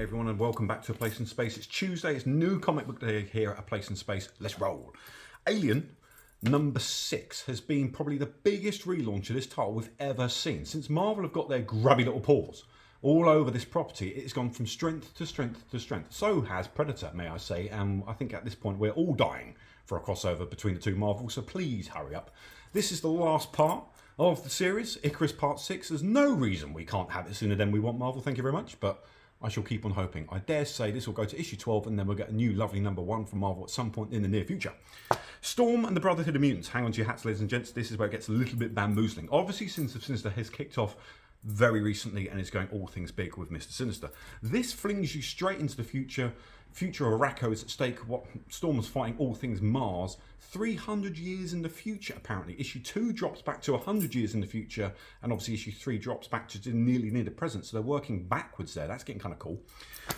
Hey everyone, and welcome back to A Place in Space. It's Tuesday, it's new comic book day here at A Place in Space. Let's roll. Alien number 6 has been probably the biggest relaunch of this title we've ever seen. Since Marvel have got their grubby little paws all over this property, it's gone from strength to strength to strength. So has Predator, may I say, and I think at this point we're all dying for a crossover between the two Marvels, so please hurry up. This is the last part of the series, Icarus Part 6. There's no reason we can't have it sooner than we want, Marvel, thank you very much, but I shall keep on hoping. I dare say this will go to issue 12 and then we'll get a new lovely number 1 from Marvel at some point in the near future. Storm and the Brotherhood of Mutants. Hang on to your hats, ladies and gents. This is where it gets a little bit bamboozling. Obviously, Sinister has kicked off very recently and is going all things big with Mr. Sinister. This flings you straight into the future. Future of Arakko is at stake. What Storm's fighting all things Mars. 300 years in the future, apparently. Issue 2 drops back to 100 years in the future, and obviously issue 3 drops back to nearly near the present, so they're working backwards there. That's getting kind of cool.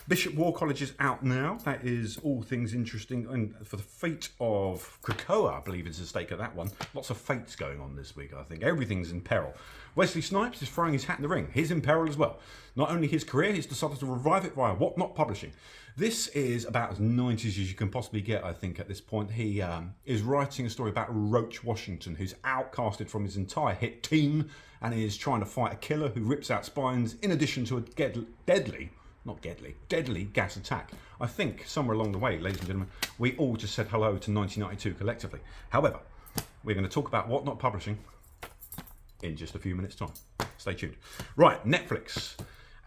Bishop War College is out now. That is all things interesting. And for the fate of Krakoa, I believe is at stake at that one. Lots of fates going on this week, I think. Everything's in peril. Wesley Snipes is throwing his hat in the ring. He's in peril as well. Not only his career, he's decided to revive it via Whatnot Publishing. This is about as 90s as you can possibly get, I think, at this point. He is writing a story about Roach Washington, who's outcasted from his entire hit team and is trying to fight a killer who rips out spines, in addition to a deadly gas attack. I think somewhere along the way, ladies and gentlemen, we all just said hello to 1992 collectively. However, we're going to talk about Whatnot Publishing in just a few minutes' time. Stay tuned. Right, Netflix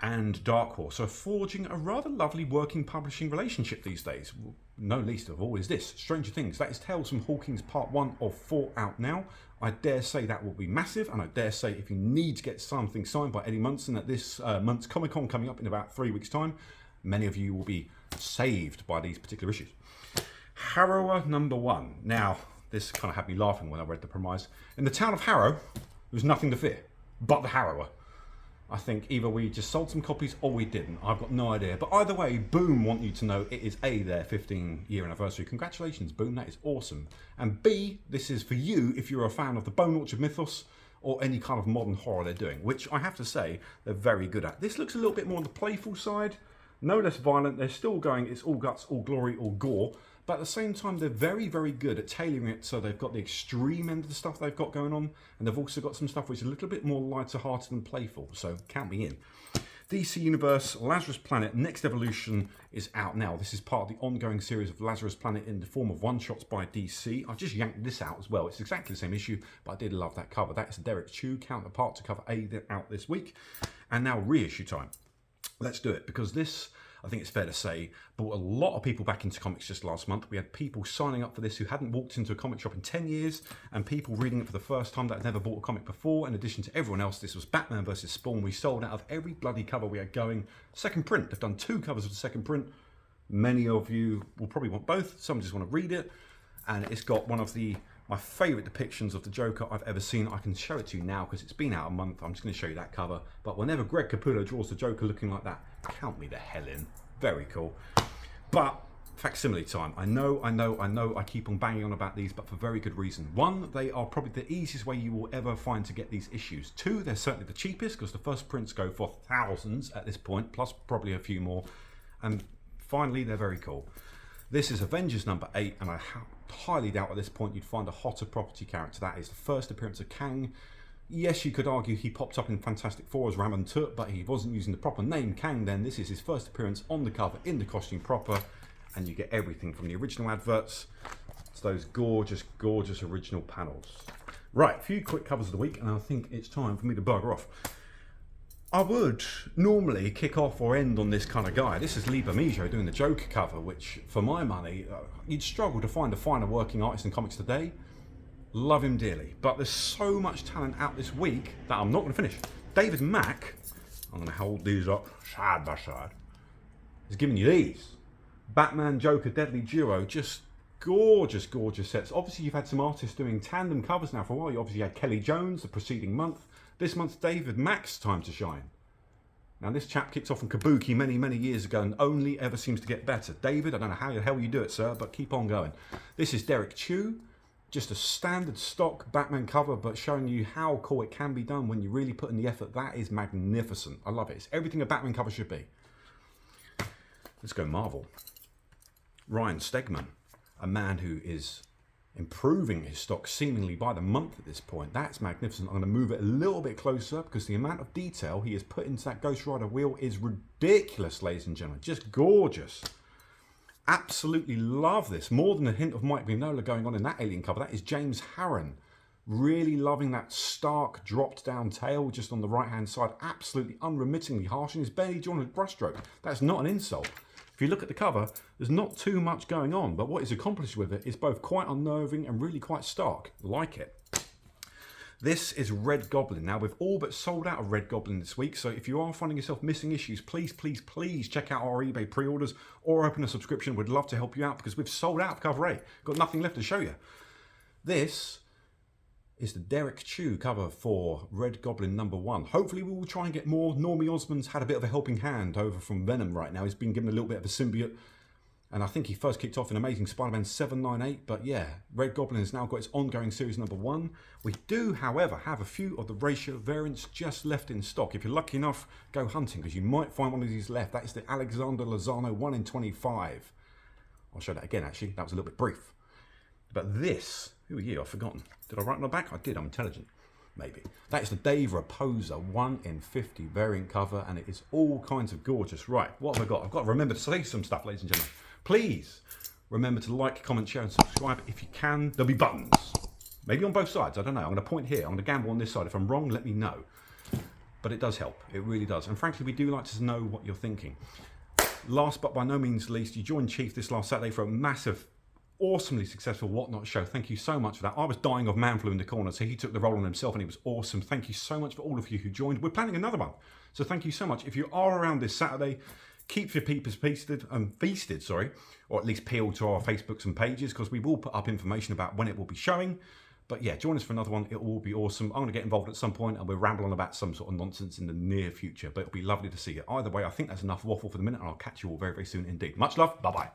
and Dark Horse are forging a rather lovely working publishing relationship these days. No least of all is this, Stranger Things. That is Tales from Hawkins Part 1 of 4 out now. I dare say that will be massive, and I dare say if you need to get something signed by Eddie Munson at this month's Comic-Con coming up in about 3 weeks' time, many of you will be saved by these particular issues. Harrower number 1. Now, this kind of had me laughing when I read the premise. In the town of Harrow, there was nothing to fear but the Harrower. I think either we just sold some copies or we didn't. I've got no idea. But either way, Boom want you to know it is A, their 15-year anniversary. Congratulations, Boom. That is awesome. And B, this is for you if you're a fan of the Bone Orchard mythos or any kind of modern horror they're doing, which I have to say they're very good at. This looks a little bit more on the playful side, no less violent. They're still going, it's all guts, all glory, all gore. But at the same time, they're very, very good at tailoring it so they've got the extreme end of the stuff they've got going on, and they've also got some stuff which is a little bit more lighter-hearted and playful, so count me in. DC Universe, Lazarus Planet, Next Evolution is out now. This is part of the ongoing series of Lazarus Planet in the form of one-shots by DC. I just yanked this out as well. It's exactly the same issue, but I did love that cover. That is Derek Chew counterpart to cover A out this week. And now reissue time. Let's do it, because this, I think it's fair to say, brought a lot of people back into comics just last month. We had people signing up for this who hadn't walked into a comic shop in 10 years, and people reading it for the first time that had never bought a comic before. In addition to everyone else, this was Batman vs. Spawn. We sold out of every bloody cover we had going. Second print, they've done 2 covers of the second print. Many of you will probably want both. Some just want to read it, and it's got one of my favourite depictions of the Joker I've ever seen. I can show it to you now because it's been out a month. I'm just going to show you that cover. But whenever Greg Capullo draws the Joker looking like that, count me the hell in. Very cool. But facsimile time. I know I keep on banging on about these, but for very good reason. 1, they are probably the easiest way you will ever find to get these issues. 2, they're certainly the cheapest because the first prints go for thousands at this point, plus probably a few more. And finally, they're very cool. This is Avengers number 8, and I highly doubt at this point you'd find a hotter property character. That is the first appearance of Kang. Yes, you could argue he popped up in Fantastic Four as Raman Tut, but he wasn't using the proper name Kang then. This is his first appearance on the cover in the costume proper, and you get everything from the original adverts to those gorgeous, gorgeous original panels. Right, a few quick covers of the week, and I think it's time for me to bugger off. I would normally kick off or end on this kind of guy. This is Lee Bermejo doing the Joker cover, which, for my money, you'd struggle to find a finer working artist in comics today. Love him dearly. But there's so much talent out this week that I'm not going to finish. David Mack, I'm going to hold these up side by side, is giving you these. Batman, Joker, Deadly Duo, just gorgeous, gorgeous sets. Obviously, you've had some artists doing tandem covers now for a while. You obviously had Kelly Jones the preceding month. This month's David Mack's time to shine. Now, this chap kicked off from Kabuki many, many years ago and only ever seems to get better. David, I don't know how the hell you do it, sir, but keep on going. This is Derek Chew. Just a standard stock Batman cover, but showing you how cool it can be done when you really put in the effort. That is magnificent. I love it. It's everything a Batman cover should be. Let's go Marvel. Ryan Stegman, a man who is improving his stock seemingly by the month at this point. That's magnificent. I'm going to move it a little bit closer because the amount of detail he has put into that Ghost Rider wheel is ridiculous, ladies and gentlemen. Just gorgeous. Absolutely love this. More than a hint of Mike Mignola going on in that Alien cover. That is James Harron. Really loving that stark dropped down tail just on the right hand side. Absolutely unremittingly harsh and his barely drawn a brushstroke. That's not an insult. If you look at the cover, there's not too much going on, but what is accomplished with it is both quite unnerving and really quite stark. Like it. This is Red Goblin. Now, we've all but sold out of Red Goblin this week, so if you are finding yourself missing issues, please, please, please check out our eBay pre-orders or open a subscription. We'd love to help you out because we've sold out of cover A. Got nothing left to show you. This is the Derek Chew cover for Red Goblin #1. Hopefully we will try and get more. Normie Osmond's had a bit of a helping hand over from Venom right now. He's been given a little bit of a symbiote. And I think he first kicked off in Amazing Spider-Man 798. But yeah, Red Goblin has now got its ongoing series #1. We do, however, have a few of the ratio variants just left in stock. If you're lucky enough, go hunting because you might find one of these left. That is the Alexander Lozano 1 in 25. I'll show that again, actually. That was a little bit brief. But this, who are you? I've forgotten. Did I write on the back? I did. I'm intelligent. Maybe. That is the Dave Raposa 1 in 50 variant cover, and it is all kinds of gorgeous. Right, what have I got? I've got to remember to say some stuff, ladies and gentlemen. Please remember to like, comment, share, and subscribe if you can. There'll be buttons. Maybe on both sides. I don't know. I'm going to point here. I'm going to gamble on this side. If I'm wrong, let me know. But it does help. It really does. And frankly, we do like to know what you're thinking. Last but by no means least, you joined Chief this last Saturday for a massive, awesomely successful Whatnot show. Thank you so much for that. I was dying of man flu in the corner, so he took the role on himself and it was awesome. Thank you so much for all of you who joined. We're planning another one, so thank you so much. If you are around this Saturday, keep your peepers feasted, or at least peeled to our Facebooks and pages because we will put up information about when it will be showing. But yeah, join us for another one. It will be awesome. I'm going to get involved at some point and we'll ramble on about some sort of nonsense in the near future. But it'll be lovely to see you. Either way, I think that's enough waffle for the minute and I'll catch you all very, very soon indeed. Much love. Bye-bye.